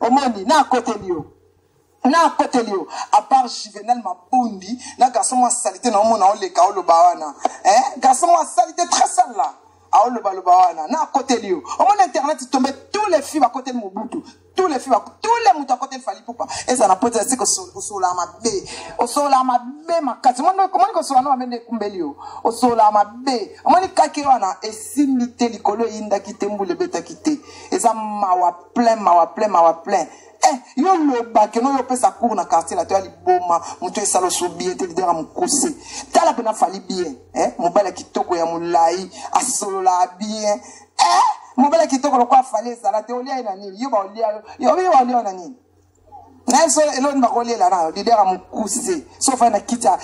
omoni na côté lio na côté lio à part Juvenal Mabundi na garçon moi salité na omona oleka olobawana garçon moi salité très sale là a olobawana na côté lio omona internet tomber tous les filles à côté de Mobutu tous les filles tous les moutons à côté de Fali Poupa et ça n'a pas été que au sola mabe makati comment que sola no amende kumbelio au sola mabe omoni kake wana et simité likolo inda kitembule beta kité et ça mawa plein yo le bac no yo pesa cour na quartier la toi liboma muto esalo so bien te lidera mukuse tala pena Fali bien mobala kitoko ya mulai asolola bien mobala kitoko lokwa Fali sala te olia ina nini yo ba olia na nini na so eloni ba kolela na lidera mukuse so fa na kita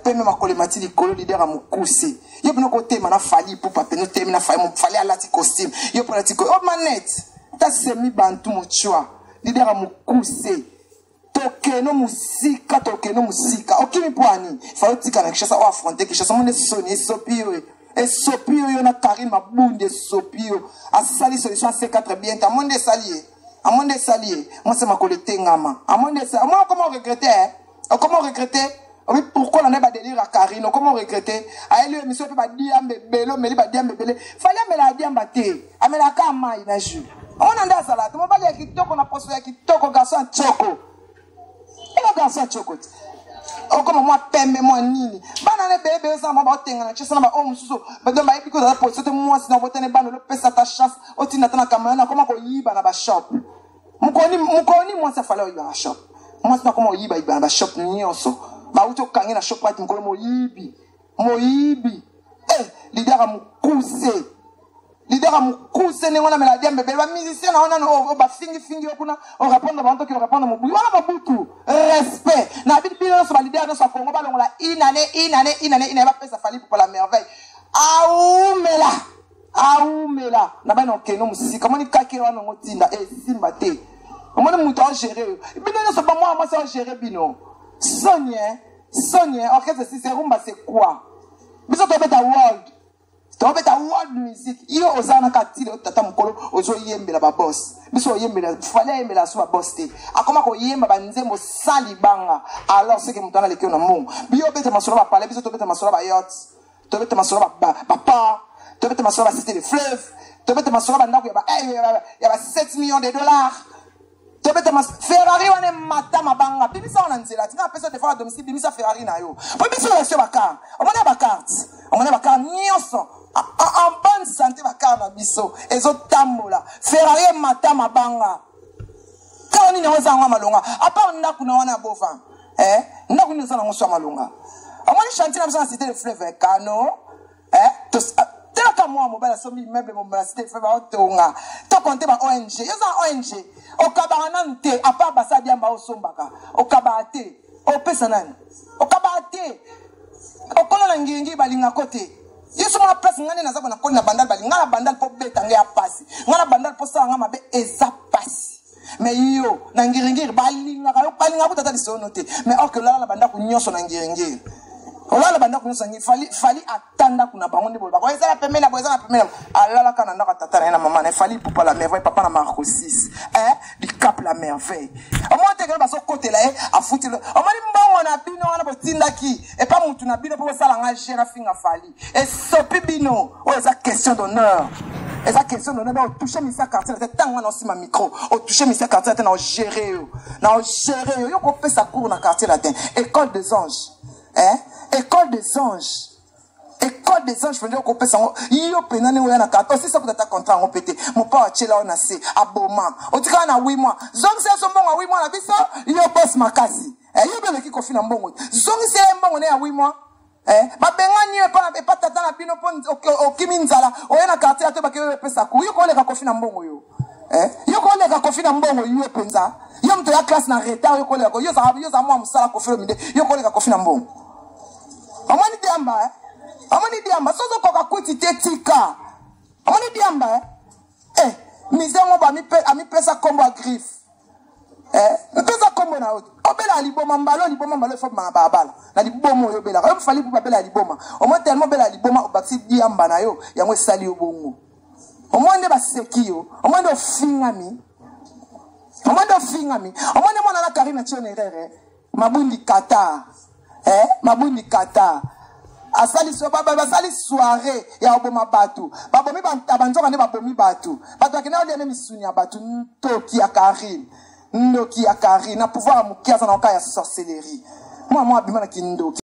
peme makole mati likolo lidera mukuse yo pena ko tema na Fali Poupa pena tema na Fali alati costume yo pena tiko oh manette ta semi bantu mochwa lidera mukuse tokeno musika okimi poani fa otika na kishasa o affronter kishasa mone soni esopio yo na Karim Mabunde esopio asali solution C4 bien ta monde salier moi c'est ma collecte ngama amonde ça moi comment regretter oui, pourquoi on a pas délire à Karine comment regretter a lui monsieur peut pas dire belo mais ba dire bele fallait me la dire mbaté amela kama ina jus on anda salade mo ba ya kitoko na poso ya kitoko garçon choko ina garçon choko o comme moi pembe moi nini bana ne bébé ça ba otenga na chesa na ba o mususu ba do ba epiko da poso te moi sina botene bana lo pesa ta chasse o tina tana kamana comment ko yiba na ba shop mukoni moi ça fallait yiba na shop moi sina comment yiba na ba shop nyonso ba uto kangi na shop pati mukoni mo yibi lidera ne wana mela dia mbebe ba musicien na wana no ba fingi okuna on répondre ba ntoki on répondre mobutu wana Mobutu respect na bidibino so ba lidera no so Congo ba longola inane ba pesa Fali pour la merveille aumela na ba no keno musika moni kake wana ngotinda simba te moni muto a gérer bino no so ba moi ça gérer bino Sonia orchestre c'est rumba c'est quoi biso to beta world music iyo ozana katile tata mukolo ozo yembela ba boss biso yembela fallait yembela so ba boss te akoma ko yemba ba nzembo sali banga alors c'est que mutana lekio na mongo biyo beta masolo ba parler biso to beta masolo ba yacht to beta masolo ba papa to beta masolo ba cité de fleuve to beta masolo ba ndako ya ba 7 millions de dollars to beta Ferrari wane mata mabanga bibisa ona nzela tina pesa de fois domicile bibisa Ferrari na yo po biso la sur ba car on a ba carte nyonso en bonne santé ba car na biso ezo tambola Ferrari mata mabanga kani ne waza ngwa malonga apa ndaku na wana bofa ndaku ni sana ngoswa malonga amani chantier na biso na cité de fleuve kano tela ka moi mobile so mi meuble mobile cité de fleuve otonga to compter ba ONG yoza ONG okabana nte apa basa diamba osombaka okabate opesa nani okabate okola na ngingi balinga kote yesu ma place ngane na zako na kona bandal balinga na bandal po beta nge ya pasi ngana bandal po sa ngama be eza pasi mais yo na ngiringiri balinga ka balinga kutata lisono te mais or que la banda ku nyonso na ngiringiri olala banda ku nyonso fali atanda kuna bango ndi bolba ko eza pemela alala kana ndaka tata na mama na Fali Poupa la merveille papa na Marco 6 du Cap la merveille o monte que ba so côté là a fouti o mani mbongo na bino wana botinda ki et pas mutu na bino po sala nga jena finga Fali et sopi bino o eza question d'honneur o toucher misa quartier la tête tanga na aussi ma micro o toucher misa quartier la tête na gérer yo ko pesa cours na quartier latin école des anges école des anges fondé ko pesa yo penane wo na kato si ça peut être contrat on pété mon pa chela on a c'est aboma o tika na 8 mois zong se so mbongo 8 mois na biso yo boss makasi yo bele ki ko fina mbongo zong se mbongo na 8 mois ba bengani e pa tata na bino pon o kiminzala o na quartier ato ba ke pesa ku yo ko le ka ko fina mbongo yo le ka ko fina mbongo yo penza yo mto ya classe na retard yo ko le ko yo za mo musala ko filo mide yo ko le ka ko fina mbongo amani diamba sozo koka kuti tetika amani diamba mizengo ba mi pesa kombo a griffe pesa kombo na auto obela liboma mbalo fo ma babala na liboma yo bela ko Fali Poupa bela liboma o mo tellement bela liboma o baksi diamba na yo yango sali yo bongo o mo nde ba seki yo o mo nde fingami o mo nde fingami. Au moins, moi, na Karine Tionerere. Mabundi kata. Mabundi kata. Asali soirée ya oboma batu. Babomi banzoka ne babomi batu. Batu akina oli ene misuni ya batu. Ntoki ya Karine. Ndoki ya Karine. Na pouvoir mukia sana oka ya sorcellerie. Moi, bimana ki ndoki.